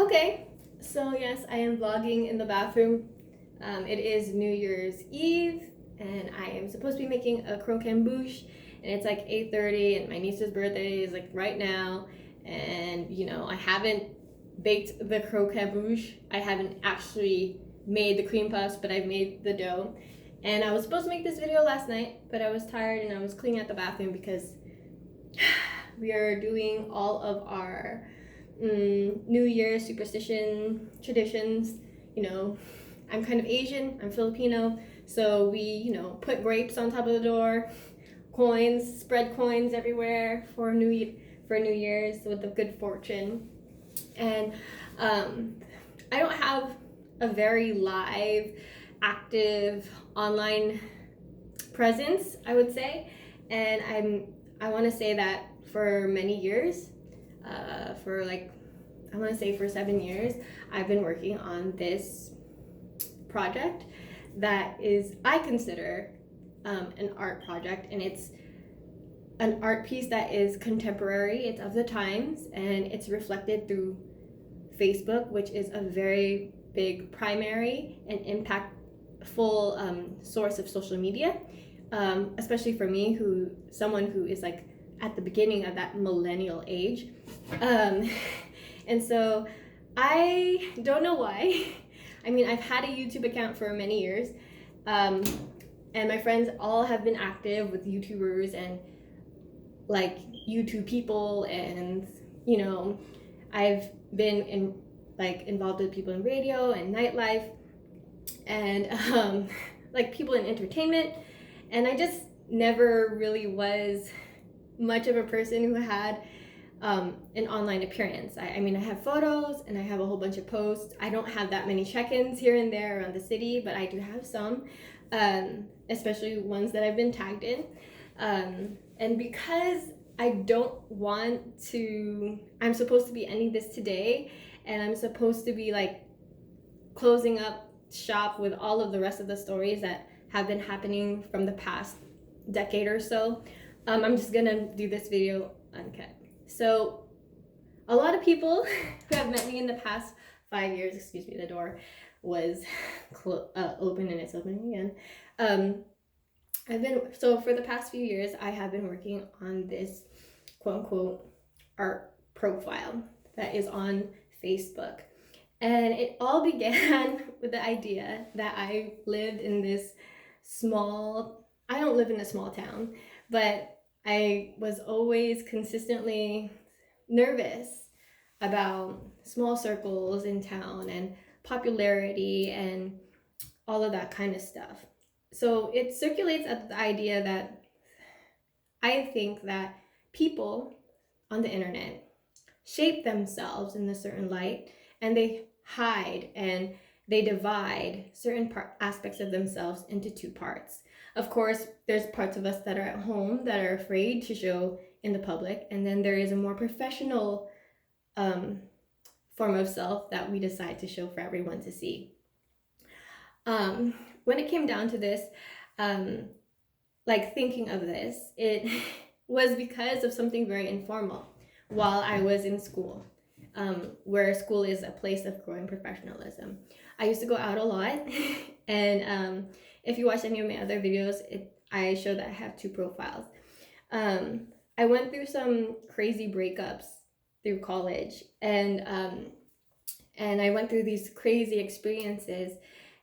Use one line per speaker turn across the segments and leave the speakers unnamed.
Okay, so yes, I am vlogging in the bathroom. It is New Year's Eve, and I am supposed to be making a croquembouche, and it's like 8:30, and my niece's birthday is like right now, and I haven't baked the croquembouche. I haven't actually made the cream puffs, but I've made the dough. And I was supposed to make this video last night, but I was tired and I was cleaning out the bathroom because we are doing all of our New Year superstition traditions. I'm kind of Asian, I'm Filipino, so we, put grapes on top of the door, coins, spread coins everywhere for New Year's with the good fortune. And I don't have a very live, active online presence, I would say, and I want to say that for many years, for 7 years, I've been working on this project that is, I consider, an art project, and it's an art piece that is contemporary, it's of the times, and it's reflected through Facebook, which is a very big primary and impactful source of social media, especially for me, someone who is like at the beginning of that millennial age. And so I don't know why. I mean, I've had a YouTube account for many years, and my friends all have been active with YouTubers and like YouTube people, and I've been involved with people in radio and nightlife, and like people in entertainment, and I just never really was much of a person who had an online appearance. I mean, I have photos and I have a whole bunch of posts. I don't have that many check-ins here and there around the city, but I do have some, especially ones that I've been tagged in. And because I don't want to, I'm supposed to be ending this today, and I'm supposed to be like closing up shop with all of the rest of the stories that have been happening from the past decade or so. I'm just gonna do this video uncut. So a lot of people who have met me in the past 5 years, excuse me, the door was open and it's opening again. So for the past few years, I have been working on this quote unquote art profile that is on Facebook. And it all began with the idea that I lived in this I don't live in a small town, but I was always consistently nervous about small circles in town and popularity and all of that kind of stuff. So it circulates at the idea that I think that people on the internet shape themselves in a certain light, and they hide and they divide certain aspects of themselves into two parts. Of course, there's parts of us that are at home that are afraid to show in the public, and then there is a more professional form of self that we decide to show for everyone to see. When it came down to this, thinking of this, it was because of something very informal while I was in school, where school is a place of growing professionalism. I used to go out a lot, and if you watch any of my other videos, I show that I have two profiles. I went through some crazy breakups through college, and I went through these crazy experiences,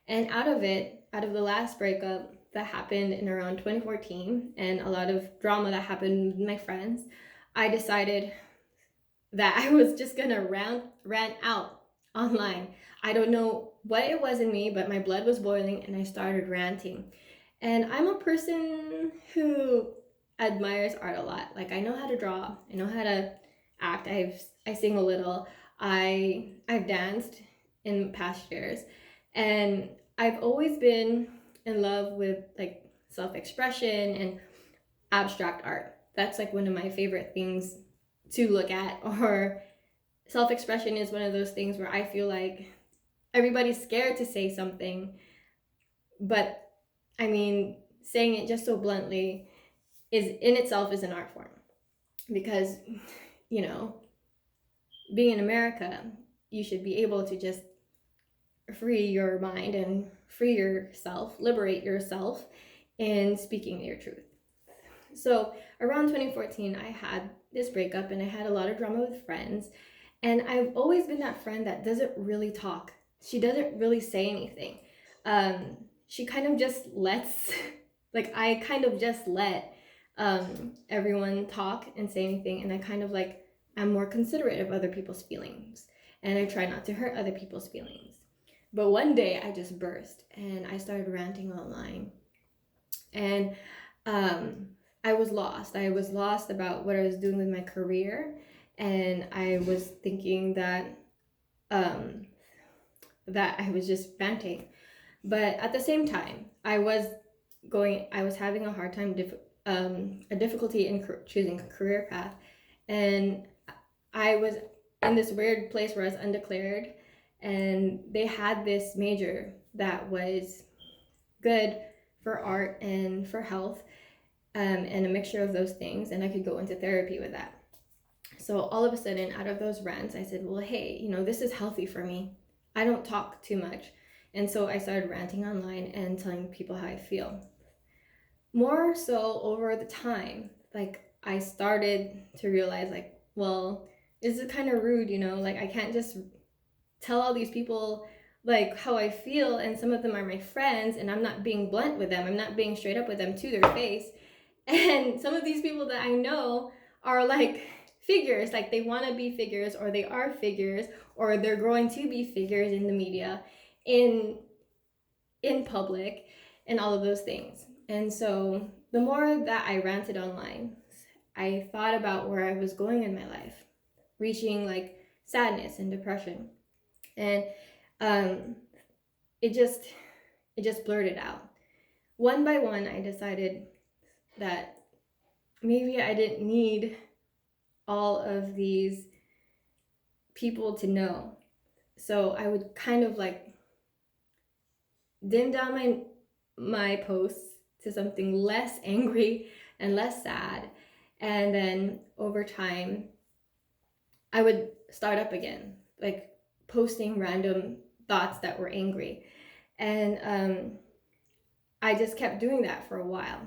and out of the last breakup that happened in around 2014, and a lot of drama that happened with my friends, I decided that I was just gonna rant out online. I don't know what it was in me, but my blood was boiling and I started ranting. And I'm a person who admires art a lot. Like, I know how to draw, I know how to act, I sing a little, I've danced in past years, and I've always been in love with like self-expression and abstract art. That's like one of my favorite things to look at. Or self-expression is one of those things where I feel like everybody's scared to say something, but I mean, saying it just so bluntly is in itself is an art form, because being in America, you should be able to just free your mind and free yourself, liberate yourself in speaking your truth. So around 2014, I had this breakup and I had a lot of drama with friends. And I've always been that friend that doesn't really talk. She doesn't really say anything. She kind of just lets, like, I kind of just let everyone talk and say anything. And I kind of like, I'm more considerate of other people's feelings. And I try not to hurt other people's feelings. But one day I just burst and I started ranting online. And I was lost. I was lost about what I was doing with my career. And I was thinking that that I was just ranting. But at the same time, I was having a hard time, a difficulty in choosing a career path. And I was in this weird place where I was undeclared. And they had this major that was good for art and for health, and a mixture of those things. And I could go into therapy with that. So all of a sudden, out of those rants, I said, well, hey, this is healthy for me. I don't talk too much. And so I started ranting online and telling people how I feel. More so over the time, like I started to realize like, well, this is kind of rude, like I can't just tell all these people like how I feel, and some of them are my friends, and I'm not being blunt with them. I'm not being straight up with them to their face. And some of these people that I know are like figures, like they want to be figures, or they are figures, or they're growing to be figures in the media, in public, and all of those things. And so the more that I ranted online, I thought about where I was going in my life, reaching like sadness and depression. And it just blurted out. One by one, I decided that maybe I didn't need all of these people to know. So I would kind of like dim down my posts to something less angry and less sad. And then over time, I would start up again, like posting random thoughts that were angry. And I just kept doing that for a while.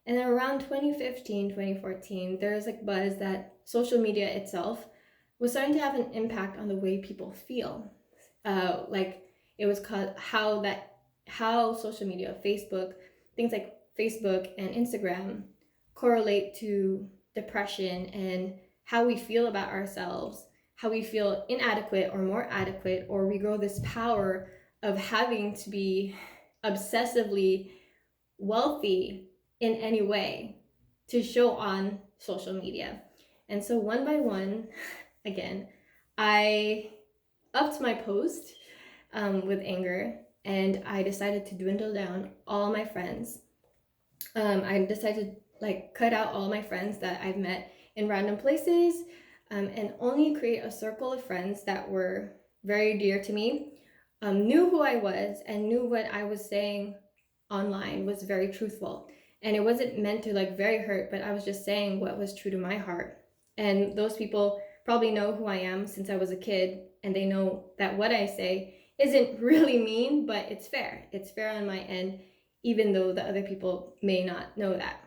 And then around 2015, 2014, there was like buzz that social media itself was starting to have an impact on the way people feel. Like it was called how social media, Facebook, things like Facebook and Instagram correlate to depression and how we feel about ourselves, how we feel inadequate or more adequate, or we grow this power of having to be obsessively wealthy in any way to show on social media. And so one by one, again, I upped my post with anger, and I decided to dwindle down all my friends. I decided to like cut out all my friends that I've met in random places, and only create a circle of friends that were very dear to me, knew who I was, and knew what I was saying online was very truthful. And it wasn't meant to like very hurt, but I was just saying what was true to my heart. And those people probably know who I am since I was a kid, and they know that what I say isn't really mean, but it's fair. It's fair on my end, even though the other people may not know that.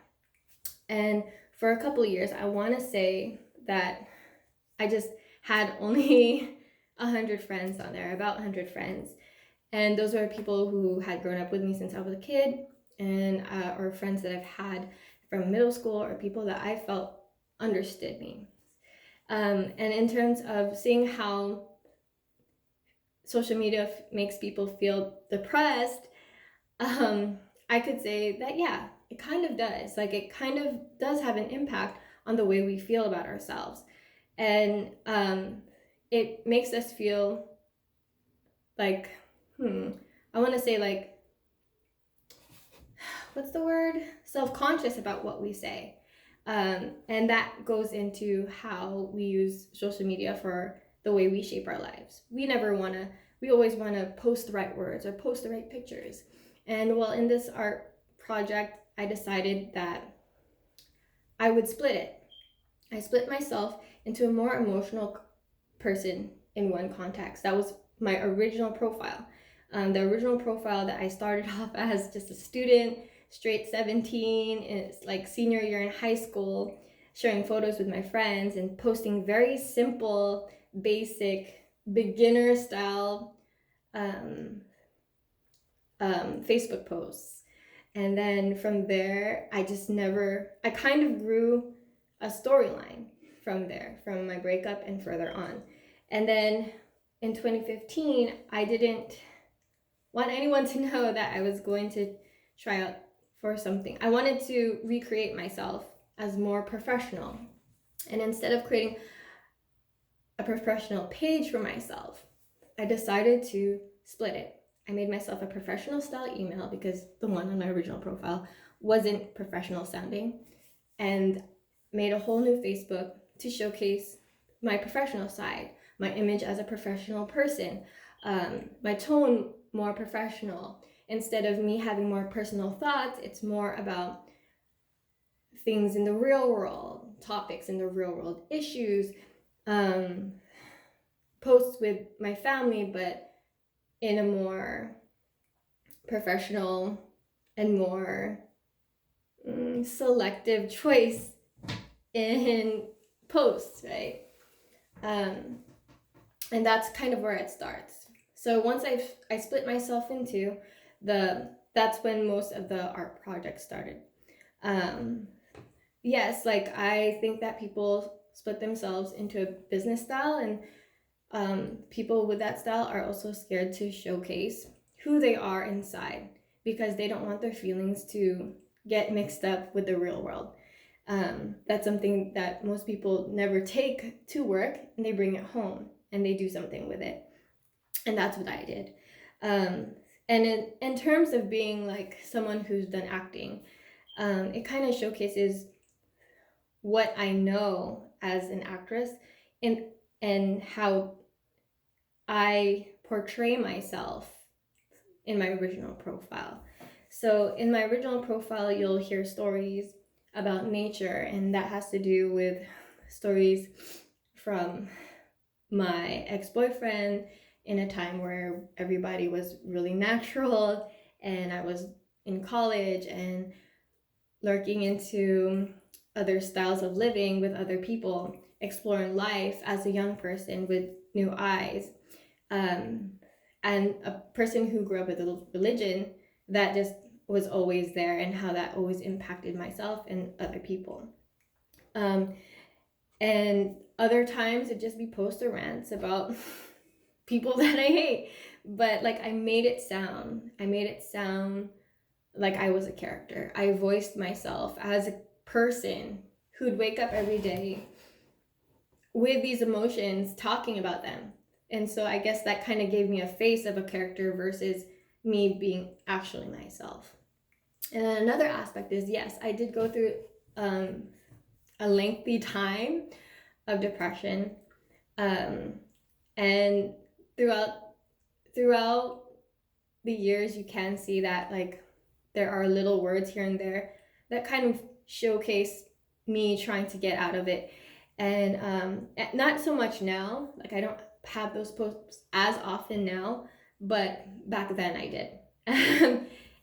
And for a couple of years, I want to say that I just had only 100 friends on there, about 100 friends. And those were people who had grown up with me since I was a kid, and or friends that I've had from middle school, or people that I felt understood me. And in terms of seeing how social media makes people feel depressed, I could say that, yeah, it kind of does. Like, it kind of does have an impact on the way we feel about ourselves. And it makes us feel like, I want to say like, what's the word? Self-conscious about what we say. And that goes into how we use social media for the way we shape our lives. We always want to post the right words or post the right pictures. And well, in this art project, I decided that I would split it. I split myself into a more emotional person in one context. That was my original profile. The original profile that I started off as just a student, straight 17, and it's like senior year in high school, sharing photos with my friends and posting very simple, basic, beginner style Facebook posts. And then from there, I kind of grew a storyline from there, from my breakup and further on. And then in 2015, I didn't want anyone to know that I was going to try out for something. I wanted to recreate myself as more professional. And instead of creating a professional page for myself, I decided to split it. I made myself a professional style email because the one on my original profile wasn't professional sounding, and made a whole new Facebook to showcase my professional side, my image as a professional person, my tone more professional. Instead of me having more personal thoughts, it's more about things in the real world, topics in the real world, issues, posts with my family, but in a more professional and more selective choice in posts, right? And that's kind of where it starts. So once I split myself into that's when most of the art projects started. Yes, like I think that people split themselves into a business style, and people with that style are also scared to showcase who they are inside because they don't want their feelings to get mixed up with the real world. That's something that most people never take to work, and they bring it home and they do something with it. And that's what I did. And in terms of being like someone who's done acting, it kind of showcases what I know as an actress and how I portray myself in my original profile. So in my original profile, you'll hear stories about nature, and that has to do with stories from my ex-boyfriend in a time where everybody was really natural, and I was in college and lurking into other styles of living with other people, exploring life as a young person with new eyes, and a person who grew up with a religion that just was always there, and how that always impacted myself and other people. And other times it'd just be posts or rants about people that I hate, but like I made it sound like I was a character. I voiced myself as a person who'd wake up every day with these emotions, talking about them. And so I guess that kind of gave me a face of a character versus me being actually myself. And then another aspect is, yes, I did go through a lengthy time of depression, and throughout the years, you can see that like there are little words here and there that kind of showcase me trying to get out of it. And not so much now, like I don't have those posts as often now, but back then I did.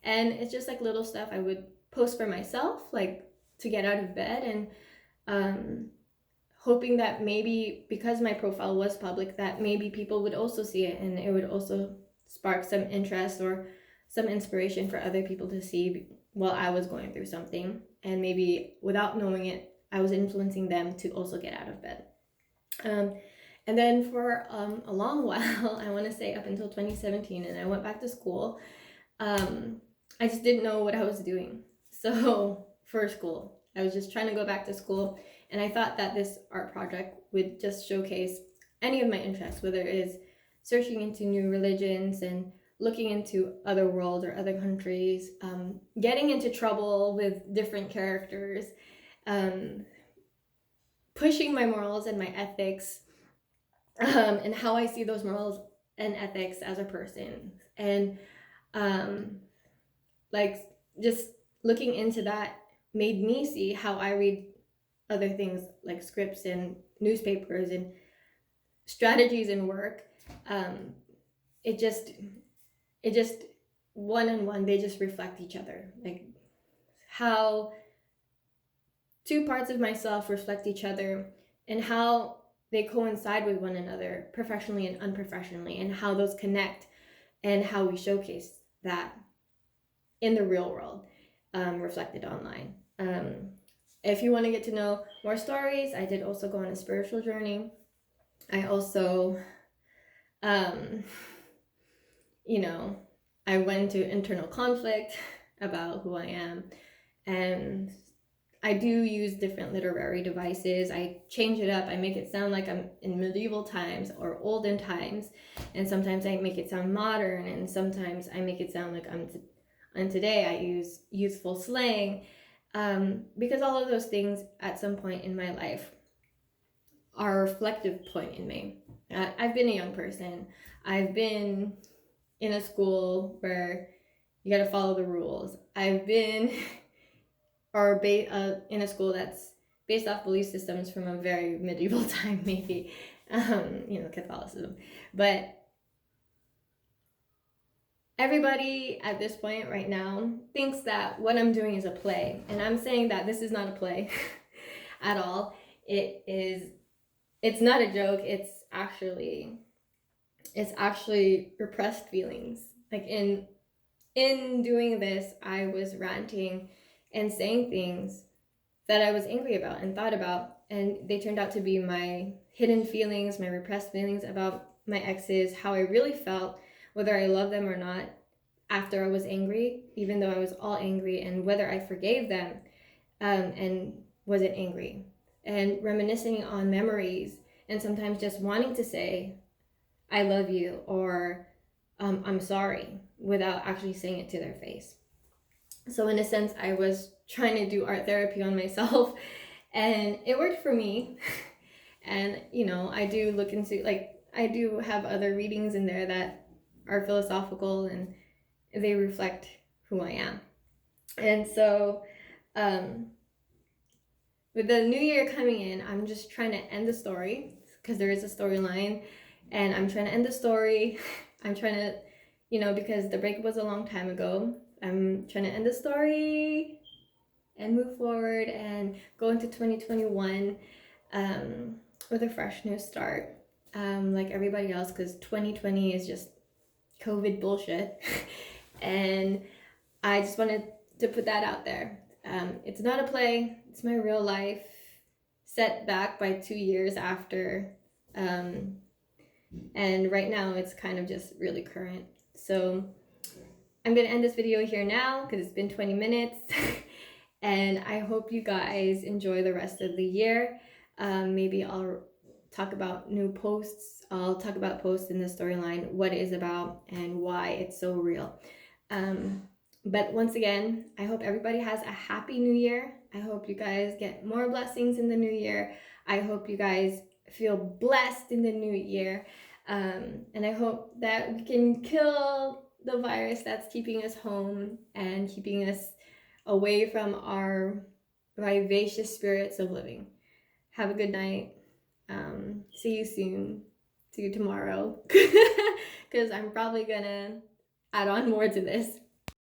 And it's just like little stuff I would post for myself, like to get out of bed, and hoping that maybe because my profile was public, that maybe people would also see it and it would also spark some interest or some inspiration for other people to see while I was going through something. And maybe without knowing it, I was influencing them to also get out of bed. And then for a long while, I want to say up until 2017, and I went back to school, I just didn't know what I was doing. So for school, I was just trying to go back to school, and I thought that this art project would just showcase any of my interests, whether it is searching into new religions and looking into other worlds or other countries, getting into trouble with different characters, pushing my morals and my ethics, and how I see those morals and ethics as a person. And like just looking into that made me see how I read other things like scripts and newspapers and strategies in work, it just one-on-one, they just reflect each other. Like how two parts of myself reflect each other, and how they coincide with one another professionally and unprofessionally, and how those connect, and how we showcase that in the real world, reflected online. If you want to get to know more stories, I did also go on a spiritual journey. I also, you know, I went into internal conflict about who I am, and I do use different literary devices. I change it up. I make it sound like I'm in medieval times or olden times, and sometimes I make it sound modern, and sometimes I make it sound like and today I use youthful slang, because all of those things at some point in my life are a reflective point in me. I've been a young person. I've been in a school where you got to follow the rules. I've been in a school that's based off belief systems from a very medieval time, maybe, Catholicism. But everybody at this point right now thinks that what I'm doing is a play, and I'm saying that this is not a play at all. It's not a joke. It's actually repressed feelings. Like in doing this, I was ranting and saying things that I was angry about and thought about, and they turned out to be my hidden feelings, my repressed feelings about my exes, how I really felt, whether I love them or not, after I was angry, even though I was all angry, and whether I forgave them, and wasn't angry, and reminiscing on memories, and sometimes just wanting to say, I love you, or I'm sorry, without actually saying it to their face. So in a sense, I was trying to do art therapy on myself, and it worked for me. And I do look into, I do have other readings in there that are philosophical, and they reflect who I am. And so with the new year coming in, I'm just trying to end the story, because there is a storyline, and I'm trying to end the story. I'm trying to, because the breakup was a long time ago, I'm trying to end the story and move forward and go into 2021 with a fresh new start, like everybody else, because 2020 is just COVID bullshit. And I just wanted to put that out there. It's not a play. It's my real life, set back by 2 years after. And right now it's kind of just really current. So I'm going to end this video here now, because it's been 20 minutes. And I hope you guys enjoy the rest of the year. Maybe I'll talk about new posts. I'll talk about posts in the storyline, what it is about, and why it's so real. But once again, I hope everybody has a happy new year. I hope you guys get more blessings in the new year. I hope you guys feel blessed in the new year. And I hope that we can kill the virus that's keeping us home and keeping us away from our vivacious spirits of living. Have a good night. See you soon. See you tomorrow. Because I'm probably gonna add on more to this.